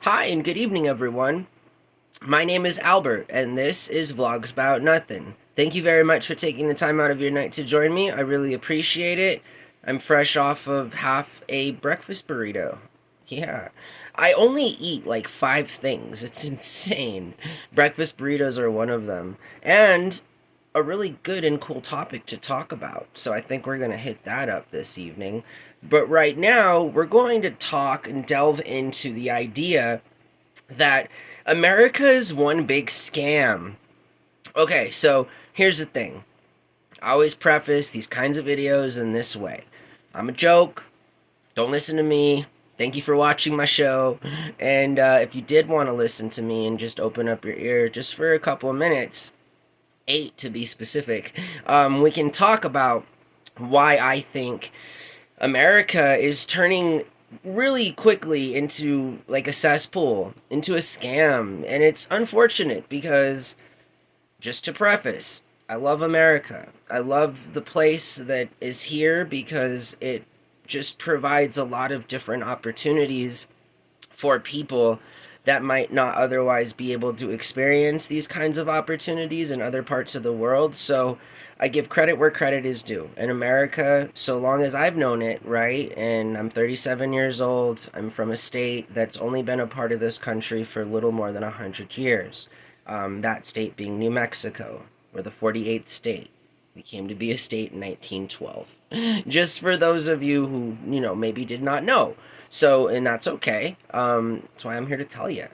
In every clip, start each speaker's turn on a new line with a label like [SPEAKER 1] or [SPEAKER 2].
[SPEAKER 1] Hi and good evening, everyone. My name is Albert, and this is Vlogs About Nothing. Thank you very much for taking the time out of your night to join me. I really appreciate it. I'm fresh off of half a breakfast burrito. Yeah. I only eat like five things. It's insane. Breakfast burritos are one of them. And a really good and cool topic to talk about. So I think we're going to hit that up this evening. But right now, we're going to talk and delve into the idea that America's one big scam. Okay, so here's the thing. I always preface these kinds of videos in this way. I'm a joke. Don't listen to me. Thank you for watching my show. And if you did want to listen to me and just open up your ear just for a couple of minutes, 8 to be specific, we can talk about why I think America is turning really quickly into like a cesspool, into a scam. And it's unfortunate because, just to preface, I love America. I love the place that is here because it just provides a lot of different opportunities for people that might not otherwise be able to experience these kinds of opportunities in other parts of the world. So I give credit where credit is due. In America, so long as I've known it, right? And I'm 37 years old. I'm from a state that's only been a part of this country for a little more than 100 years. That state being New Mexico. We're the 48th state. We came to be a state in 1912. Just for those of you who, maybe did not know. So, and that's okay. That's why I'm here to tell you.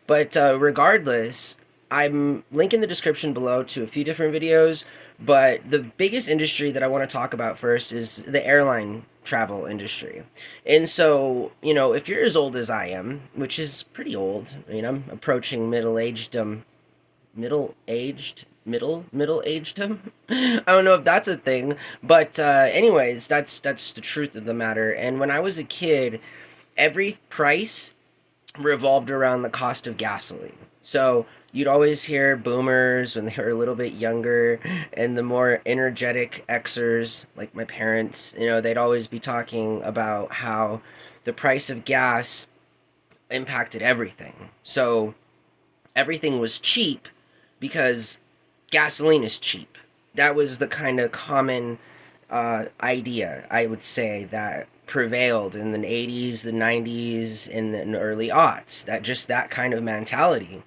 [SPEAKER 1] But regardless, I'm linking the description below to a few different videos. But the biggest industry that I want to talk about first is the airline travel industry. And so, if you're as old as I am, which is pretty old, I mean, I'm approaching middle aged him. I don't know if that's a thing, but anyways, that's the truth of the matter. And when I was a kid, every price revolved around the cost of gasoline. So you'd always hear boomers when they were a little bit younger, and the more energetic Xers, like my parents, they'd always be talking about how the price of gas impacted everything. So everything was cheap because gasoline is cheap. That was the kind of common idea, I would say, that prevailed in the 80s, the 90s, and the early aughts. That kind of mentality.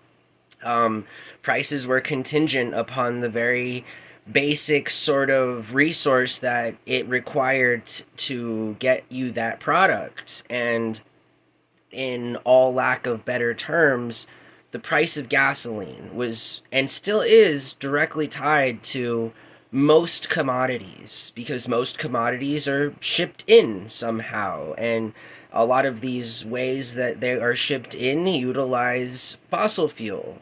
[SPEAKER 1] Prices were contingent upon the very basic sort of resource that it required to get you that product. And in all lack of better terms, the price of gasoline was and still is directly tied to most commodities because most commodities are shipped in somehow, and a lot of these ways that they are shipped in utilize fossil fuel,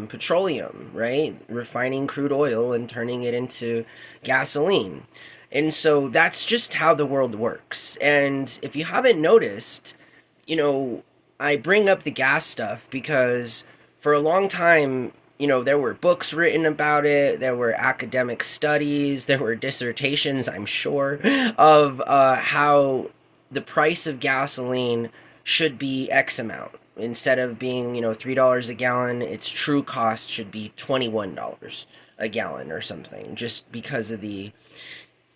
[SPEAKER 1] petroleum, right? Refining crude oil and turning it into gasoline. And so that's just how the world works. And if you haven't noticed, I bring up the gas stuff because for a long time, there were books written about it, there were academic studies, there were dissertations, I'm sure, of how the price of gasoline should be X amount. Instead of being, $3 a gallon, its true cost should be $21 a gallon or something, just because of the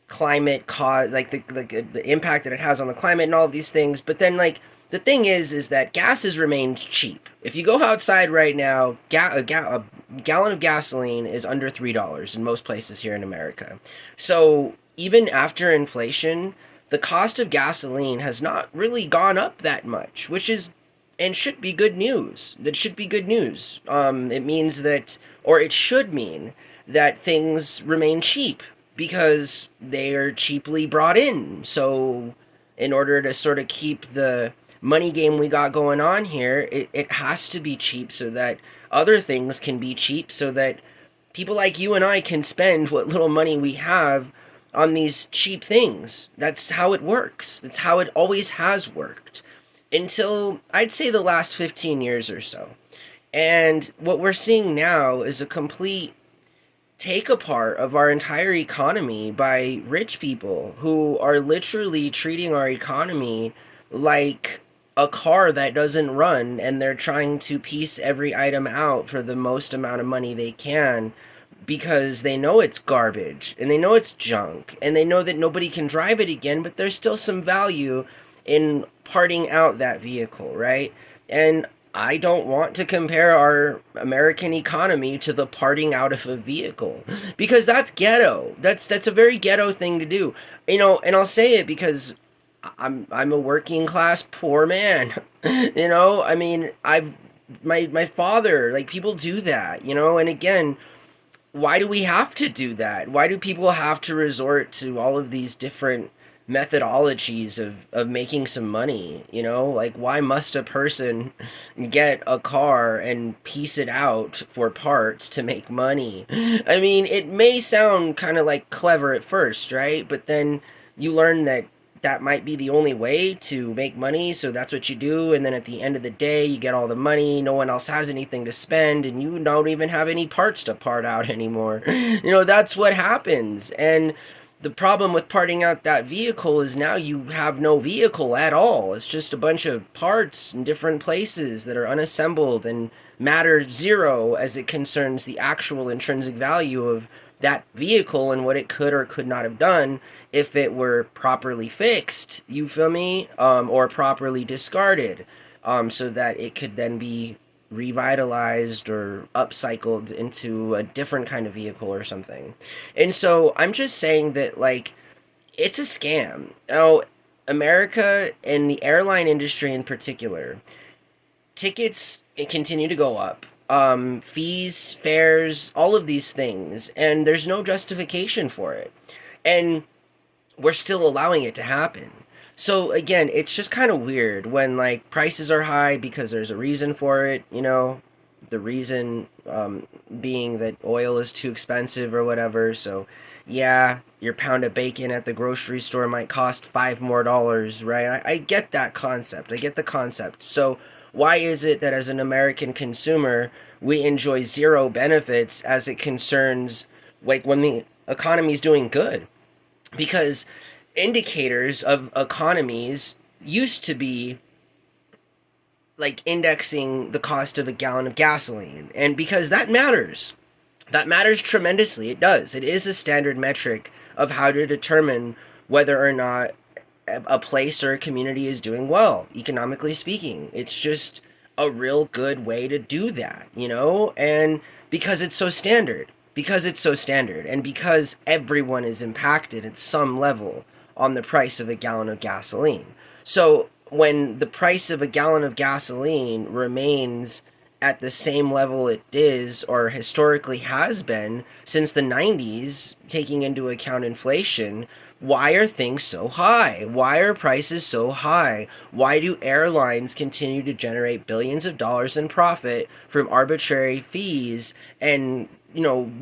[SPEAKER 1] climate cause, like the impact that it has on the climate and all of these things. But then, like, the thing is that gas has remained cheap. If you go outside right now, a gallon of gasoline is under $3 in most places here in America. So even after inflation, the cost of gasoline has not really gone up that much, which is and should be good news. That should be good news. It means that, or it should mean that things remain cheap because they are cheaply brought in. So, in order to sort of keep the money game we got going on here, it has to be cheap so that other things can be cheap, so that people like you and I can spend what little money we have on these cheap things. That's how it works. That's how it always has worked until I'd say the last 15 years or so. And what we're seeing now is a complete take apart of our entire economy by rich people who are literally treating our economy like a car that doesn't run, and they're trying to piece every item out for the most amount of money they can because they know it's garbage and they know it's junk and they know that nobody can drive it again, but there's still some value in parting out that vehicle, right? And I don't want to compare our American economy to the parting out of a vehicle because that's ghetto. That's a very ghetto thing to do. And I'll say it because I'm a working class poor man. I mean, I've my father, like, people do that, and again, why do we have to do that? Why do people have to resort to all of these different methodologies of making some money? Like, why must a person get a car and piece it out for parts to make money? I mean, it may sound kind of like clever at first, right? But then you learn that that might be the only way to make money, so that's what you do, and then at the end of the day you get all the money, no one else has anything to spend, and you don't even have any parts to part out anymore. That's what happens. And the problem with parting out that vehicle is now you have no vehicle at all. It's just a bunch of parts in different places that are unassembled and matter zero as it concerns the actual intrinsic value of that vehicle and what it could or could not have done if it were properly fixed, you feel me? Or properly discarded, so that it could then be revitalized or upcycled into a different kind of vehicle or something. And so I'm just saying that, like, it's a scam. Now, America and the airline industry in particular, tickets continue to go up. Fees, fares, all of these things, and there's no justification for it. And we're still allowing it to happen. So again, it's just kind of weird when, like, prices are high because there's a reason for it, the reason being that oil is too expensive or whatever. So yeah, your pound of bacon at the grocery store might cost $5 more, right? I get that concept. I get the concept. So why is it that as an American consumer, we enjoy zero benefits as it concerns, like, when the economy's doing good? Because indicators of economies used to be like indexing the cost of a gallon of gasoline, and because that matters tremendously. It does. It is a standard metric of how to determine whether or not a place or a community is doing well, economically speaking. It's just a real good way to do that, and because it's so standard, and because everyone is impacted at some level on the price of a gallon of gasoline. So when the price of a gallon of gasoline remains at the same level it is or historically has been since the 90's, taking into account inflation, why are things so high? Why are prices so high? Why do airlines continue to generate billions of dollars in profit from arbitrary fees and,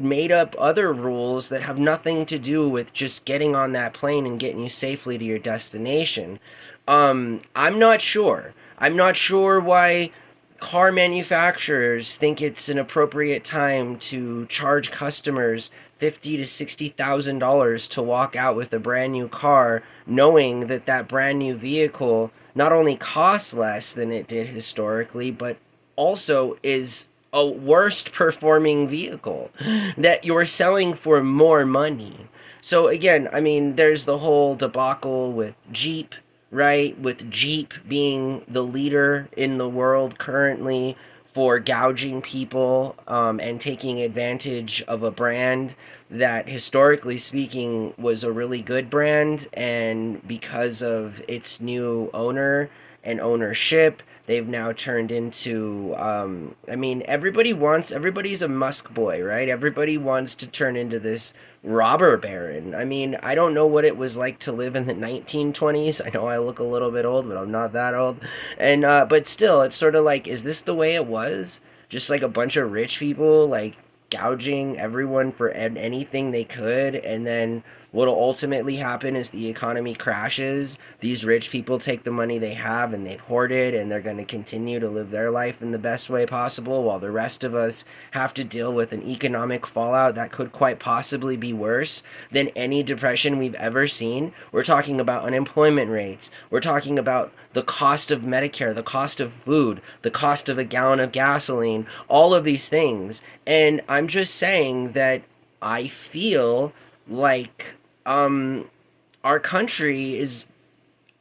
[SPEAKER 1] made up other rules that have nothing to do with just getting on that plane and getting you safely to your destination? I'm not sure. I'm not sure why car manufacturers think it's an appropriate time to charge customers $50,000 to $60,000 to walk out with a brand new car, knowing that that brand new vehicle not only costs less than it did historically, but also is a worst performing vehicle that you're selling for more money. So again, I mean, there's the whole debacle with Jeep, right? With Jeep being the leader in the world currently for gouging people, and taking advantage of a brand that, historically speaking, was a really good brand. And because of its new owner and ownership, they've now turned into, I mean, everybody's a Musk boy, right? Everybody wants to turn into this robber baron. I mean, I don't know what it was like to live in the 1920's. I know I look a little bit old, but I'm not that old. And but still, it's sort of like, is this the way it was? Just like a bunch of rich people, like, gouging everyone for anything they could, and then What'll ultimately happen is the economy crashes. These rich people take the money they have and they've hoarded, and they're going to continue to live their life in the best way possible, while the rest of us have to deal with an economic fallout that could quite possibly be worse than any depression we've ever seen. We're talking about unemployment rates. We're talking about the cost of Medicare, the cost of food, the cost of a gallon of gasoline, all of these things. And I'm just saying that I feel like our country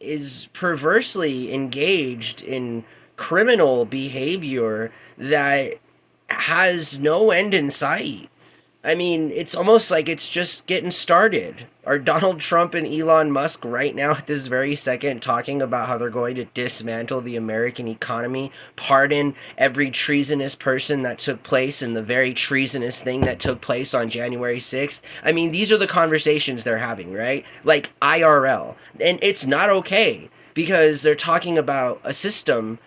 [SPEAKER 1] is perversely engaged in criminal behavior that has no end in sight. I mean, it's almost like it's just getting started. Are Donald Trump and Elon Musk right now at this very second talking about how they're going to dismantle the American economy, pardon every treasonous person that took place in the very treasonous thing that took place on January 6th? I mean, these are the conversations they're having, right? Like IRL. And it's not okay because they're talking about a system,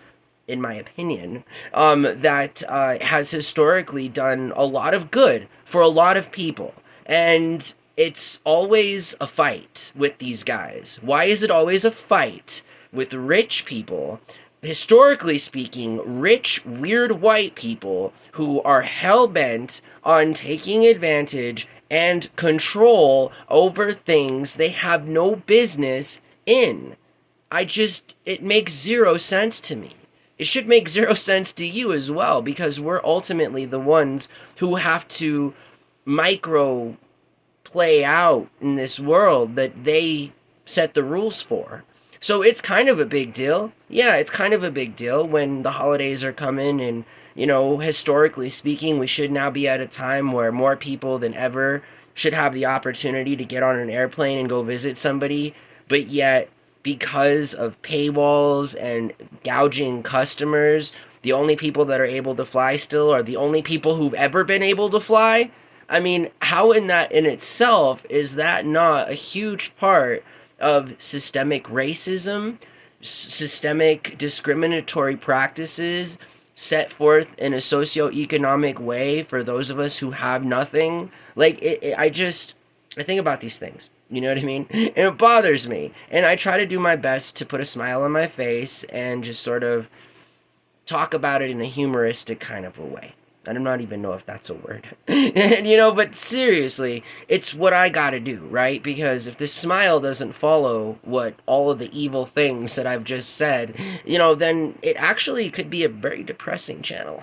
[SPEAKER 1] in my opinion, that has historically done a lot of good for a lot of people. And it's always a fight with these guys. Why is it always a fight with rich people? Historically speaking, rich, weird white people who are hell bent on taking advantage and control over things they have no business in. It makes zero sense to me. It should make zero sense to you as well, because we're ultimately the ones who have to micro play out in this world that they set the rules for. So it's kind of a big deal. Yeah, it's kind of a big deal when the holidays are coming, and, historically speaking, we should now be at a time where more people than ever should have the opportunity to get on an airplane and go visit somebody, but yet, because of paywalls and gouging customers, the only people that are able to fly still are the only people who've ever been able to fly. I mean, how in that in itself is that not a huge part of systemic racism, systemic discriminatory practices set forth in a socioeconomic way for those of us who have nothing? Like, I think about these things. You know what I mean? And it bothers me. And I try to do my best to put a smile on my face and just sort of talk about it in a humoristic kind of a way. I do not even know if that's a word. And, but seriously, it's what I gotta do, right? Because if the smile doesn't follow what all of the evil things that I've just said, then it actually could be a very depressing channel.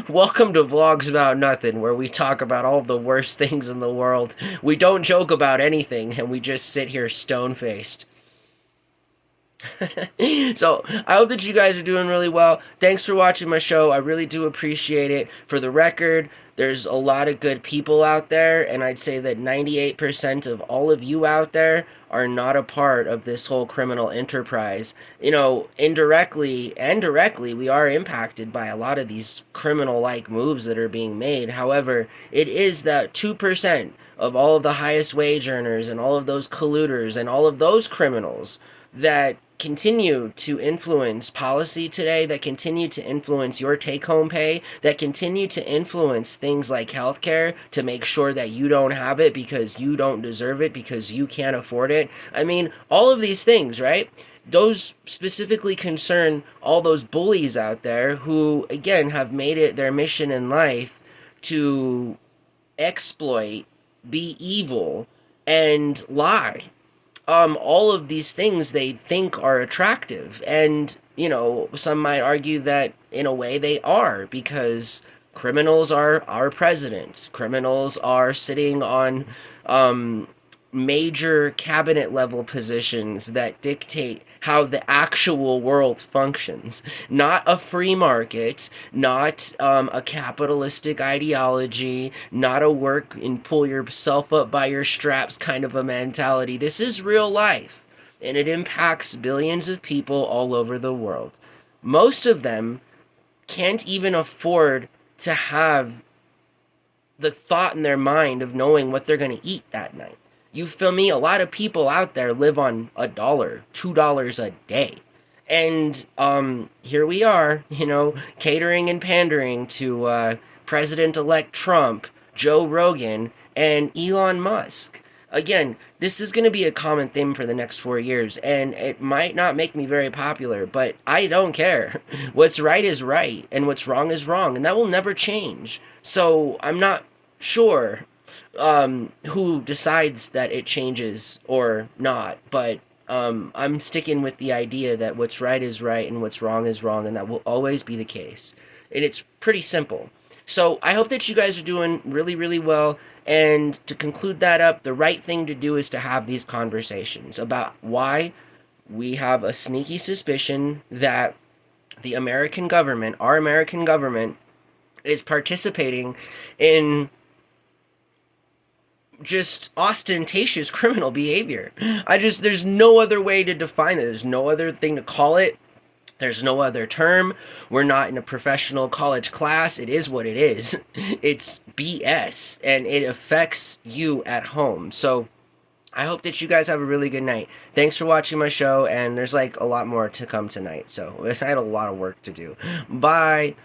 [SPEAKER 1] Welcome to Vlogs About Nothing, where we talk about all the worst things in the world. We don't joke about anything, and we just sit here stone-faced. So I hope that you guys are doing really well. Thanks for watching my show. I really do appreciate it. For the record, there's a lot of good people out there, and I'd say that 98% of all of you out there are not a part of this whole criminal enterprise. Indirectly and directly, we are impacted by a lot of these criminal-like moves that are being made. However, it is that 2% of all of the highest wage earners and all of those colluders and all of those criminals that continue to influence policy today, that continue to influence your take-home pay, that continue to influence things like healthcare to make sure that you don't have it because you don't deserve it, because you can't afford it. I mean, all of these things, right? Those specifically concern all those bullies out there who, again, have made it their mission in life to exploit, be evil, and lie. All of these things they think are attractive. And, some might argue that in a way they are, because criminals are our president. Criminals are sitting on major cabinet level positions that dictate how the actual world functions. Not a free market, not a capitalistic ideology, not a work and pull yourself up by your straps kind of a mentality. This is real life, and it impacts billions of people all over the world. Most of them can't even afford to have the thought in their mind of knowing what they're going to eat that night. You feel me? A lot of people out there live on $1, $2 a day. And here we are, catering and pandering to President-elect Trump, Joe Rogan, and Elon Musk. Again, this is going to be a common theme for the next 4 years, and it might not make me very popular, but I don't care. What's right is right, and what's wrong is wrong, and that will never change. So I'm not sure who decides that it changes or not, but I'm sticking with the idea that what's right is right and what's wrong is wrong, and that will always be the case. And it's pretty simple. So I hope that you guys are doing really, really well. And to conclude that up, the right thing to do is to have these conversations about why we have a sneaky suspicion that the American government, our American government, is participating in just ostentatious criminal behavior. There's no other way to define it. There's no other thing to call it. There's no other term. We're not in a professional college class. It is what it is. It's BS, and it affects you at home. So I hope that you guys have a really good night. Thanks for watching my show, and there's like a lot more to come tonight. So I had a lot of work to do. Bye.